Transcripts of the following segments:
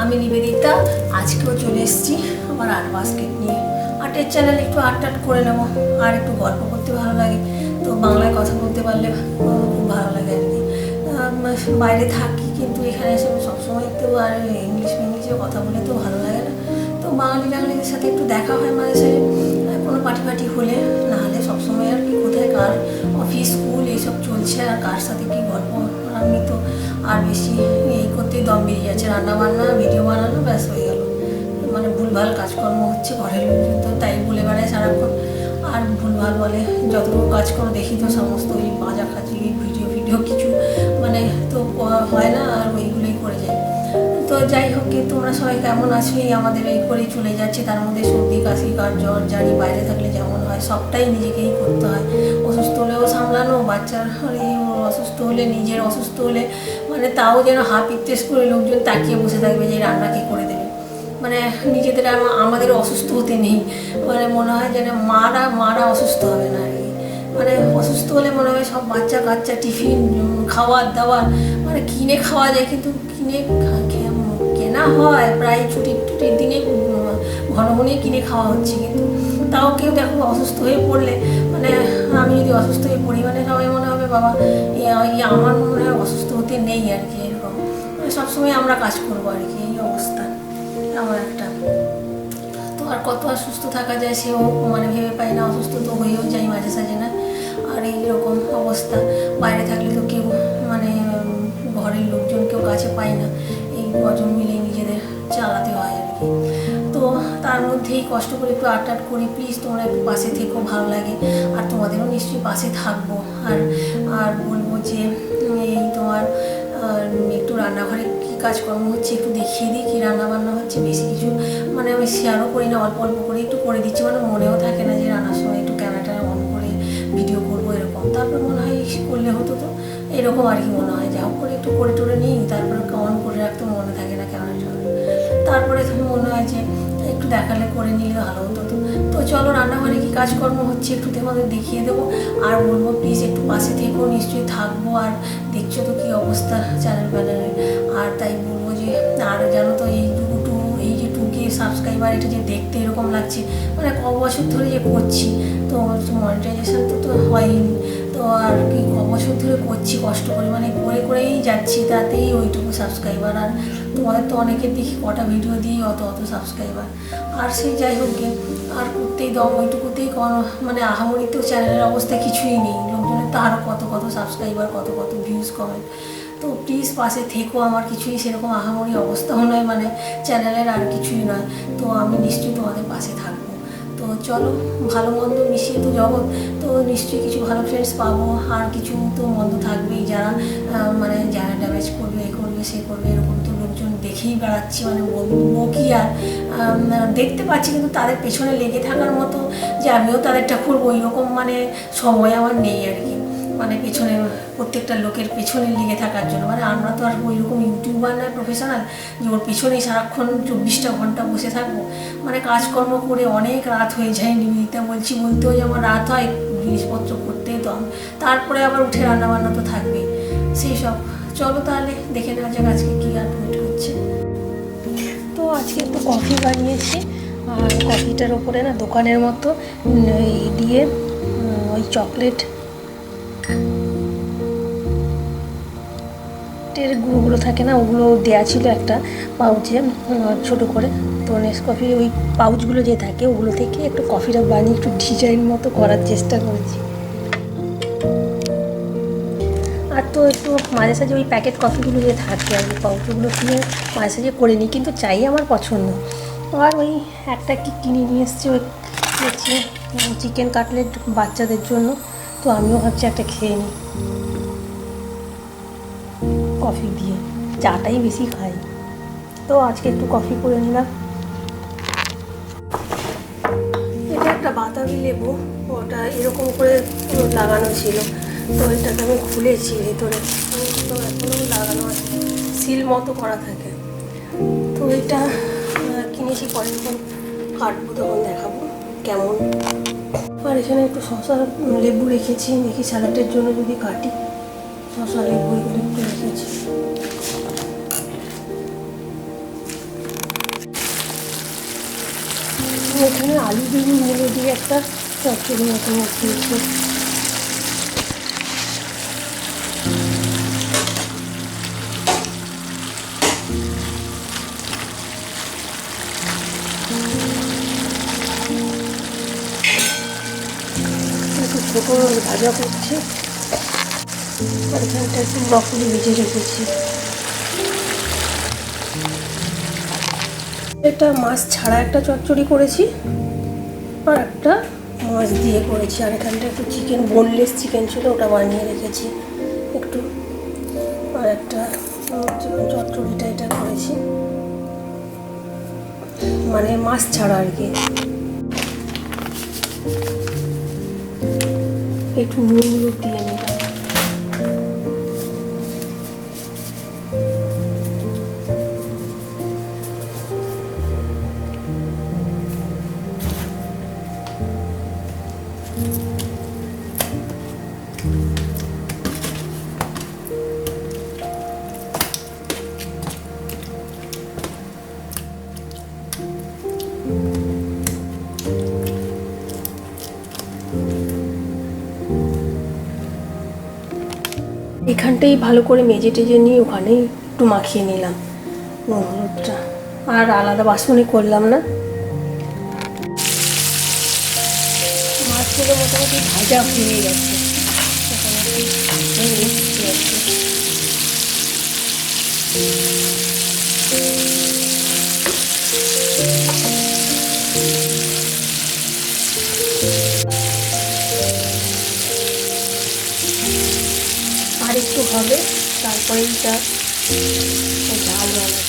আমি নিবেদিতা আজকেও চলে এসেছি আমার আর্ট বাস্কেট নিয়ে। আর্টের চ্যানেল একটু আর্ট করে নেবো আর একটু গল্প করতে ভালো লাগে, তো বাংলায় কথা বলতে পারলে খুব ভালো লাগে আর কি। বাইরে থাকি কিন্তু এখানে এসে সবসময় একটু আর ইংলিশে কথা বলে তো ভালো লাগে না, তো বাঙালিদের সাথে একটু দেখা হয় মাঝে সাঝে কোনো পার্টি হলে, না হলে সবসময় আর কি কোথায় কার অফিস স্কুল এইসব চলছে আর কার সাথে কী গল্প। আমি তো আর বেশি এই করতেই দম বেরিয়ে যাচ্ছে, রান্নাবান্না ভিডিও বানানো ব্যাস হয়ে গেল, মানে ভুলভাল কাজকর্ম হচ্ছে ঘরের লোকজন তো তাই বলে বেড়ায় সারাক্ষণ, আর ভুলভাল বলে যতটুকু কাজকর্ম দেখি তো সমস্ত ওই ভাজা খাচি ভিডিও কিছু মানে তো হয় না, আর ওইগুলোই করে যায়। তো যাই হোক, তোমরা সবাই কেমন আছো? আমাদের এই করেই চলে যাচ্ছে, তার মধ্যে সর্দি কাশি কার জ্বর জানি বাইরে থাকলে যেমন হয় সবটাই নিজেকেই করতে হয়। অসুস্থ হলেও সামলানো, বাচ্চার অসুস্থ হলে, নিজের অসুস্থ হলে মানে তাও যেন হাফ ইফতেস করে লোকজন তাকিয়ে বসে থাকবে যে রান্না কে করে দেবে, মানে নিজেদের আমাদের অসুস্থ হতে নেই, মানে মনে হয় যেন মারা অসুস্থ হবে না আর কি। মানে অসুস্থ হলে মনে হয় সব বাচ্চা কাচ্চা টিফিন খাওয়ার দাওয়ার মানে কিনে খাওয়া যায়, কিন্তু কেনা হয় প্রায় ছুটির দিনে ঘন কিনে খাওয়া হচ্ছে, কিন্তু তাও কেউ দেখো অসুস্থ হয়ে পড়লে, মানে আমি যদি অসুস্থ হয়ে পড়ি মানে সবাই মনে হবে বাবা আমার মনে হয় অসুস্থ হতে নেই আর কি, এরকম মানে সবসময় আমরা কাজ করবো আর কি, এই অবস্থা আমার একটা। তো আর কত আর সুস্থ থাকা যায় সেও মানে ভেবে পাই না, অসুস্থ তো হয়েও যাই মাঝে সাঝে না। আর এইরকম অবস্থা, বাইরে থাকলে তো কেউ মানে ঘরের লোকজন কেউ কাছে পাই না, এই কজন মিলে নিজেদের চালাতে হয় আর কি। তো তার মধ্যেই কষ্ট করে একটু আর্ট করি, প্লিজ তোমরা একটু পাশে থেকো, ভালো লাগে, আর তোমাদেরও নিশ্চয়ই পাশে থাকবো। আর বলবো যে এই তোমার একটু রান্নাঘরে কী কাজকর্ম হচ্ছে একটু দেখিয়ে দিই, কী রান্নাবান্না হচ্ছে, বেশি কিছু মানে আমি শেয়ারও করি না, অল্প করে একটু করে দিচ্ছি, মানে মনেও থাকে না যে রান্নার সময় একটু ক্যামেরাটা অন করে ভিডিও করবো এরকম, তারপর মনে হয় করলে হতো তো এরকম আর কি মনে হয়, যা হোক করে একটু করে টোরে নিই, তারপরে অন করে রাখতে মনে থাকে না ক্যামেরাটা, তারপরে মনে হয় যে একটু দেখালে করে নিলে ভালো হতো। তো চলো রান্নাঘরে কী কাজকর্ম হচ্ছে একটু তোমাদের দেখিয়ে দেবো, আর বলবো প্লিজ একটু পাশে থেকেও, নিশ্চয়ই থাকবো। আর দেখছো তো কী অবস্থা চ্যানেলের, আর তাই বলবো যে আর জানো তো এই যে 2K সাবস্ক্রাইবার, এটা যে দেখতে এরকম লাগছে মানে ক বছর ধরে যে করছি, তো মনিটাইজেশন তো হয়নি, তো আর কি ক বছর ধরে করছি কষ্ট করে, মানে করেই যাচ্ছি, তাতেই ওইটুকু সাবস্ক্রাইবার। আর তোমাদের তো অনেকের দেখি কটা ভিডিও দিয়েই অত সাবস্ক্রাইবার, আর সেই যাই হোক আর করতেই দম ওইটুকুতেই মানে আহামরি তো চ্যানেলের অবস্থা কিছুই নেই, লোকজনের তো আরও কত সাবস্ক্রাইবার, কত ভিউজ কমেন্ট। তো প্লিজ পাশে থেকো, আমার কিছুই সেরকম আহামরি অবস্থাও নয়, মানে চ্যানেলের আর কিছুই নয়, তো আমি নিশ্চয়ই তোমাদের পাশে থাকবো। তো চলো, ভালো মন্দ মিশিয়ে তো জগৎ, তো নিশ্চয়ই কিছু ভালো ফ্রেন্ডস পাবো, আর কিছু তো মন্দ থাকবেই, যারা মানে যারা ড্যামেজ করবে এ করবে সে করবে, এরকম তো লোকজন দেখেই বেড়াচ্ছি, মানে বলবো কি আর দেখতে পাচ্ছি, কিন্তু তাদের পেছনে লেগে থাকার মতো যে আমিও তাদেরটা করবো এরকম মানে সময় আমার নেই আর কি, মানে পেছনে প্রত্যেকটা লোকের পেছনে লেগে থাকার জন্য, মানে আমরা তো আর ওই রকম ইউটিউবার নয় প্রফেশনাল যে ওর পেছনেই সারাক্ষণ 24টা ঘন্টা বসে থাকবো, মানে কাজকর্ম করে অনেক রাত হয়ে যায়, নিবেদিতা বলতেও যে আমার রাত হয় জিনিসপত্র করতে, তো তারপরে আবার উঠে রান্নাবান্না তো থাকবেই সেই সব। চলো তাহলে দেখে নেওয়া যাক আজকে কী আর্ট হচ্ছে। তো আজকে একটু কফি বানিয়েছি, আর কফিটার ওপরে না দোকানের মতো দিয়ে ওই চকলেট গুঁড়োগুলো থাকে না, ওগুলো দেওয়া ছিল একটা পাউচে ছোটো করে, তো নেসকফি ওই পাউচগুলো যে থাকে ওগুলো থেকে একটু কফিটা বানিয়ে একটু ডিজাইন মতো করার চেষ্টা করেছি। আর তো একটু মাঝে সাঝে ওই প্যাকেট কফিগুলো যে থাকে আর পাউচগুলো কিনে মাঝে সাঝে করে নিই, কিন্তু চাই আমার পছন্দ। আর ওই একটা কি কিনে নিয়ে এসেছি ওই চিকেন কাটলেট বাচ্চাদের জন্য, তো আমিও ভাবছি একটা খেয়ে নিই কফি দিয়ে, চাটাই বেশি খাই, তো আজকে একটু কফি করে নিলাম। এটা একটা বাতাবি লেবু, ওটা এরকম করে লাগানো ছিল, তো এটাকে আমি খুলেছি ভেতরে, তো এখনও লাগানো আছে, সিল মতো করা থাকে। তো এটা কিনেছি, পরে যখন কাটবো তখন দেখাবো কেমন। আর এখানে একটু শসা লেবু রেখেছি, দেখি স্যালাডের জন্য যদি কাটি, শসা লেবু এগুলো একটু রেখেছি। এখানে আলু বেগুন মিলে দিয়ে একটা চচ্চড়ি মতো দিয়েছি। একটু ছোটো ভাজা করছি, আর এখানটা একটু ব্রকলি ভেজে রেখেছি। এটা মাছ ছাড়া একটা চচ্চড়ি করেছি, আর একটা মাছ দিয়ে করেছি, আর এখানটা একটু চিকেন, বোনলেস চিকেন ছিল, ওটা বানিয়ে রেখেছি একটু। আর একটা চচ্চড়িটা এটা করেছি, মানে মাছ ছাড়া আর কি। একটু নুন হলুদ দিয়ে নিলাম। এখানটাই ভালো করে মেজে টেজে নিয়ে ওখানেই একটু মাখিয়ে নিলাম নুন হলুদটা, আর আলাদা বাসনে করলাম না। মাছগুলো মোটামুটি ভাজা হয়ে গেছে, আর একটু হবে, তারপরে এটা ঝাল হবে।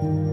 না।